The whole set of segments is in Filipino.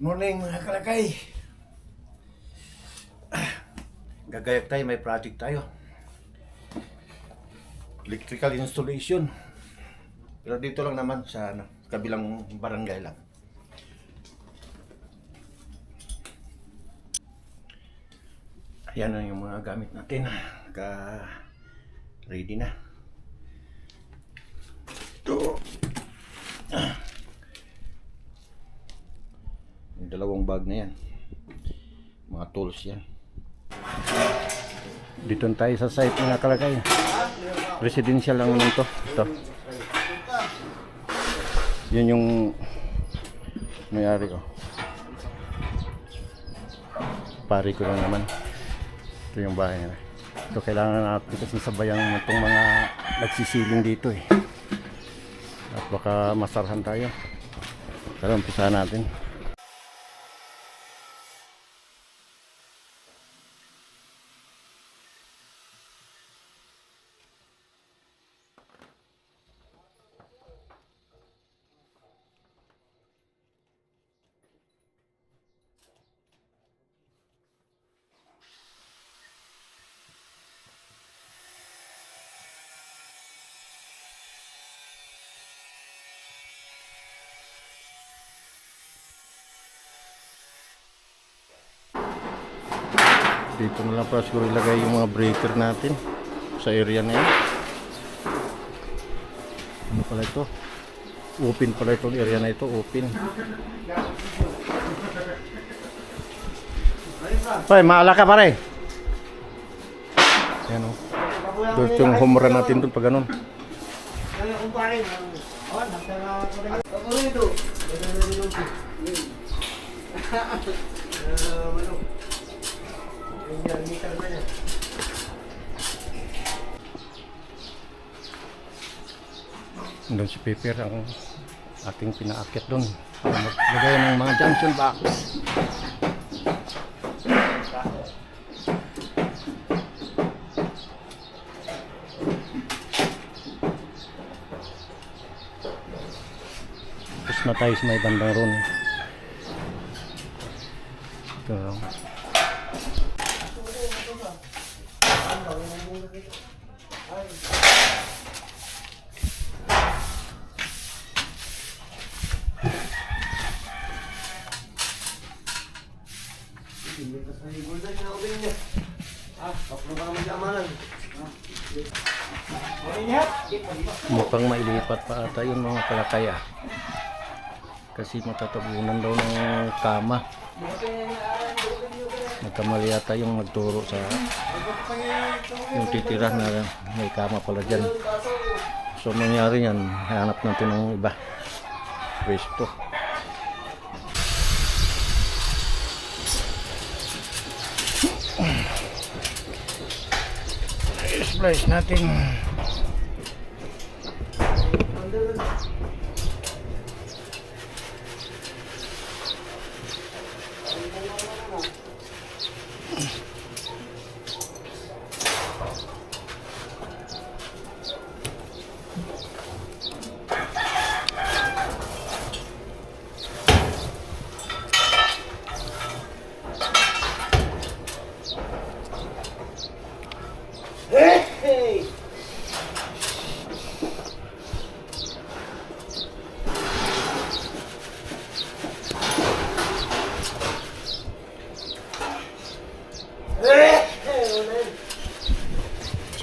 Morning mga kalakay. Gagayak tayo, may project tayo. Electrical installation. Pero dito lang naman sa kabilang barangay lang. Ayan na yung mga gamit natin. Ready na. Ito. Yung dalawang bag na yan. Mga tools yan. Dito tayo sa site mga kalakay. Residential lang naman to. Ito. Yun yung may-ari ko. Pari ko lang naman. Ito yung bahay nila. Ito kailangan natin kasi sabayan itong mga nagsisiling dito eh. At baka masarhan tayo. Pero umpisahan natin. Dito na lang pa siguro ilagay yung mga breaker natin sa area na yan. Ano pala ito? Open pala itong area na ito. Open. Pare, maala ka pare. Yan o. Doon yung home run natin doon pag ganun. Doon si Pepper ang ating pinaakit doon para maglagay ng mga junction box. Tapos na tayo sa may bandang ron. Ito. Mukhang mailipat pa ata yung mga kalakaya kasi matatabunan daw ng kama. Nagkamali yata yung nagturo sa yung titira na may kama pala dyan. So mangyari yan, hanap natin ng iba pwesto. I-splice natin.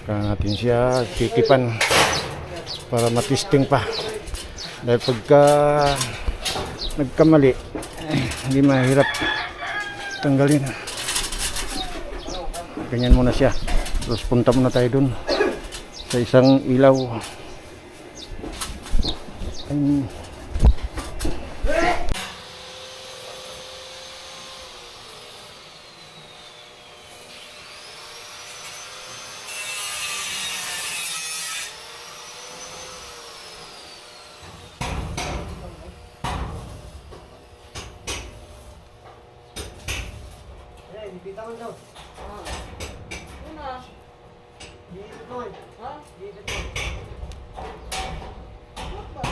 Saka natin siya titipan para matisting pa dahil pagka nagkamali hindi mahirap tanggalin. Ganyan muna siya, tapos punta muna tayo dun sa isang ilaw. Bitawan daw. Una. Dito to. Ha? Dito to. What ba?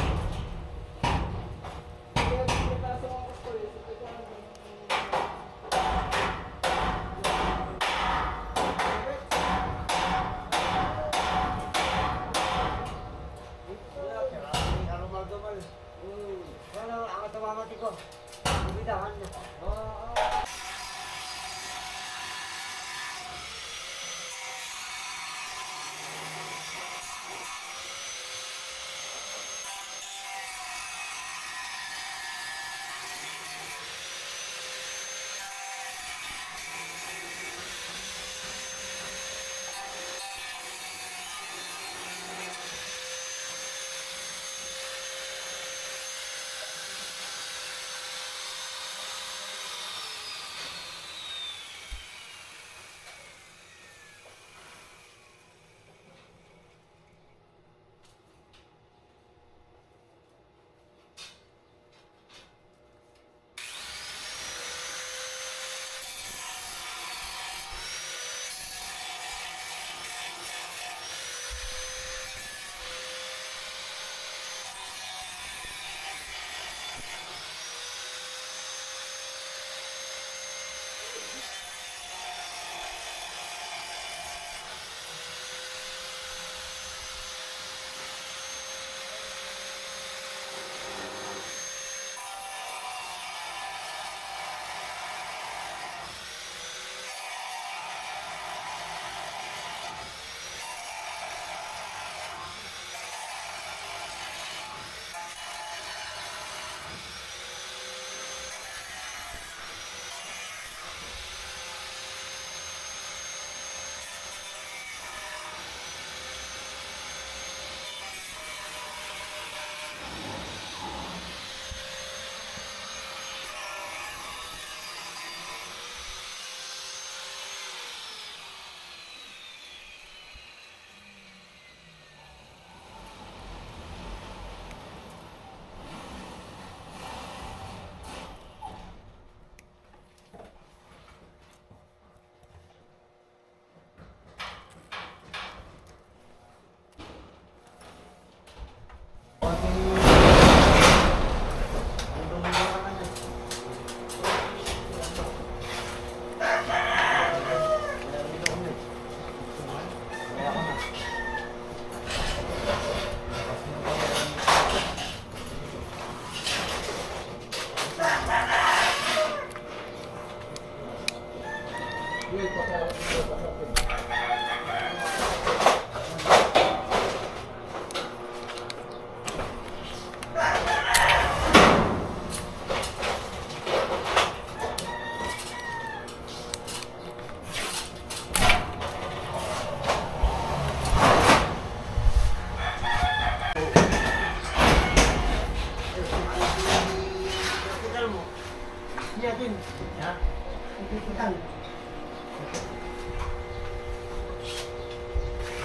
daan na.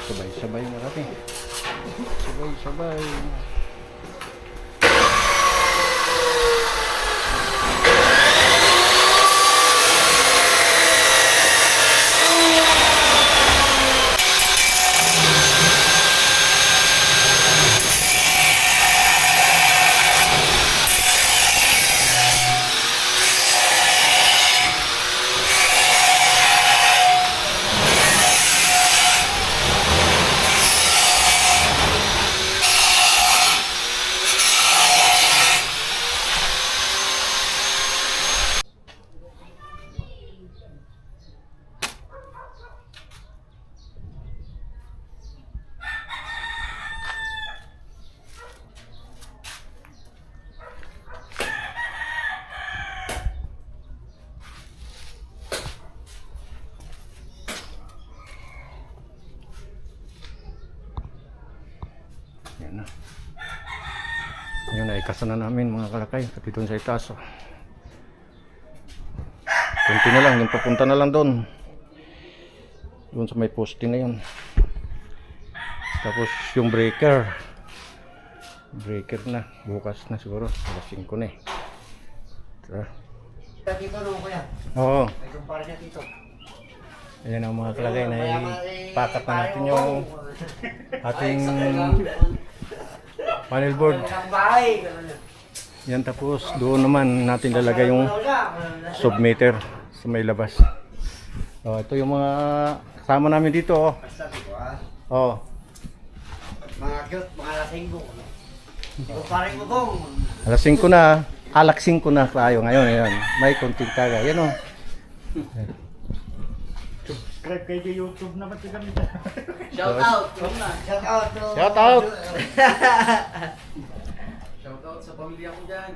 Sabay-sabay na natin. Sabay-sabay. Yan na. Ayun, naikasa na namin mga kalakay. Pati doon sa itaas. Oh. Kunti na lang. Yung papunta na lang doon. Doon sa may poste na yun. Tapos yung breaker. Breaker na. Bukas na siguro. Alas 5 na eh. Tara. Dito no kuya. Oo. May kumpara niya dito. Ayan ang mga kalagay na ipakat na natin yung ating panel board. Yan, tapos doon naman natin lalagay yung submeter sa may labas. Oh, ito yung mga kasama namin dito. Oh. Oh. Mga cute, mga lasing ko. Kumpara mo kong. Alas 5 na. Alaksin ko na tayo ngayon. Ayan. May konting taga. Yan o. Subscribe kayo sa YouTube naman si kami. Shout out. Shout out. Shout out! Shout out sa pamilya ko dyan.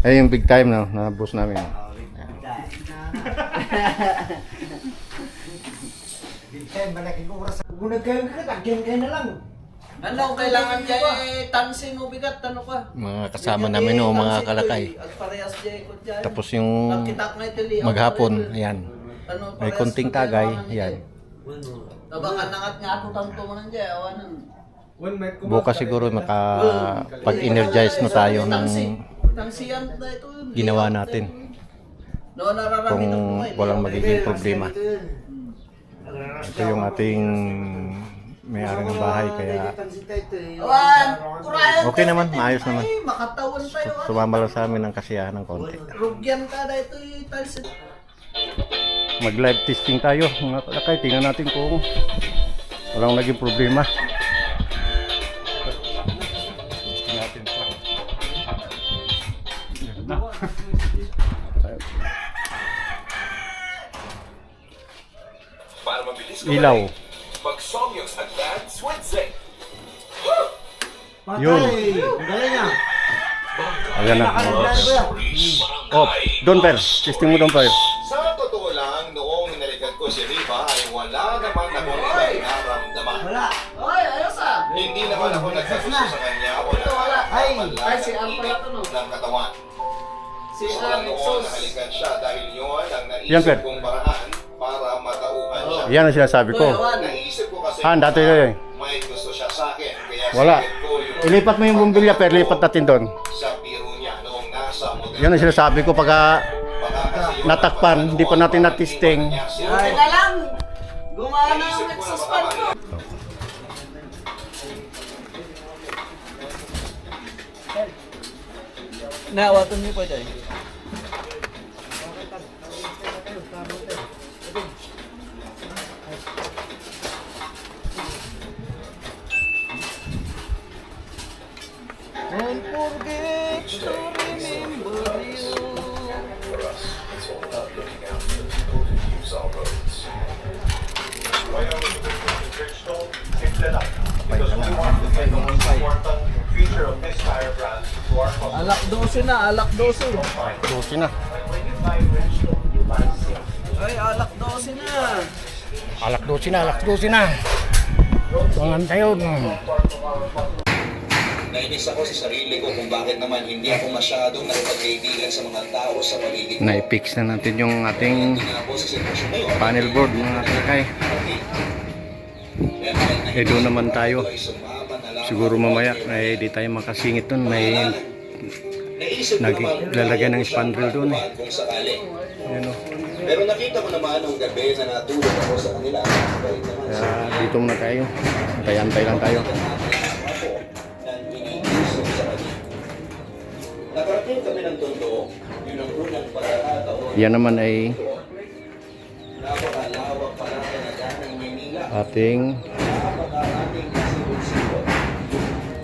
Ay, yung big time na boss namin. Malaking oras. Kung nagkaroon ka, tagyan kayo na lang. Ano, kailangan dyan tansin mo bigat, ano ka? Mga kasama namin o mga kalakay. At parehas dyan ko dyan. Tapos yung Pagkitak na ito, maghapon, ayan. Ano, May parehas konting na tagay, kailangan ayan. Tabangan nangat nga ako tanto mo nandiyan, awanan. Bukas siguro makapag-energize na tayo ng Tangsiyan na ito. ginawa natin. No, nararamit Kung walang magiging problema. Ito yung ating may-ari ng bahay, kaya okay naman, maayos naman. Makatawan tayo. Sumama lang sa amin ng kasiyahan ng konti. Rugyan ka na ito yung tiles. Mag-live testing tayo mga kalakay. Tingnan natin kung walang naging problema. Testing natin ito. Para mabilis ka Ilaw. mag-Somyos Advance with Zinc. Yun. Galing ah. Ayan na. Oh, Don Per. Testing mo Don Per. Sa totoo lang, noong narinig ko si Riva ay wala naman ako nararamdaman. Wala. Oy, ayos ah. Hindi naman ako nagkagusto sa kanya o Wala. Ay, si nagkakalat Al pala to no. ng katawan. Si Mula Al noon Exos. nahalikan siya dahil yun ang Yan, Per. naisip kong paraan para matauhan siya. Yan ang sinasabi ko. Naisip ko kasi Dati yun eh. may gusto siya sa akin. Kaya Wala. sinigit ko yung Ilipat mo yung bumbilya Per. Lipat natin doon. sa biro niya noong nasa motel. Yan ang sinasabi ko pagka Baka kasi yun natakpan, hindi pa natin na-testing. Ay, na lang. Gumana ang exhaust fan ko. Nawatan niyo pa dyan. Don't forget to remember you. Alak 12 na, alak 12. Susi na. Ay, alak 12 na. Alak 12 na, alak 12 na. Tungan tayo. Nainis ako sa sarili ko kung bakit naman hindi ako masyadong nakipagkaibigan sa mga tao sa paligid ko. Na-fix na natin yung ating Hindi na ako sa sitwasyon ngayon. panel board mga kalakay. Eh doon naman tayo. Siguro mamaya eh di tayo makasingit doon. May naglalagay ng spandrel doon eh. Kung sakali. Yan o. Pero nakita ko naman nung gabi na natulog ako sa kanila. Kahit naman sa Kaya dito muna tayo. Antay-antay lang tayo. ako ng iniisip sa kanila. Nakarating kami ng Tondo. Yun ang unang pagkakataon. Yan naman ay Napakalawak pala talaga ng Maynila. ating Napakaraming kasibot-sibot.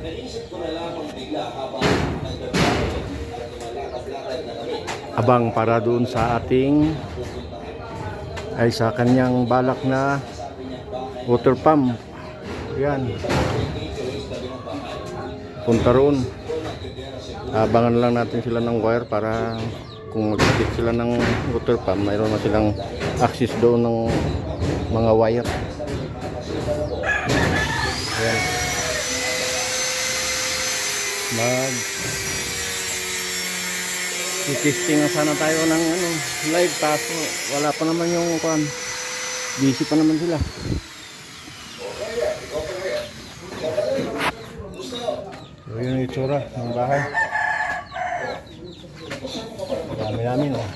Naisip ko na lamang bigla habang nagdadalo at lumalakad-lakad na kami. abang para doon sa ating ay sa kanyang balak na water pump. Yan. Punta roon. Abangan lang natin sila ng wire para kung mag-fit sila ng water pump, mayroon na silang access doon ng mga wire. Ayan. I-testing na sana tayo ng live kaso wala pa naman yung kuan. Busy pa naman sila. So yun yung itsura ng bahay. Dami namin oh.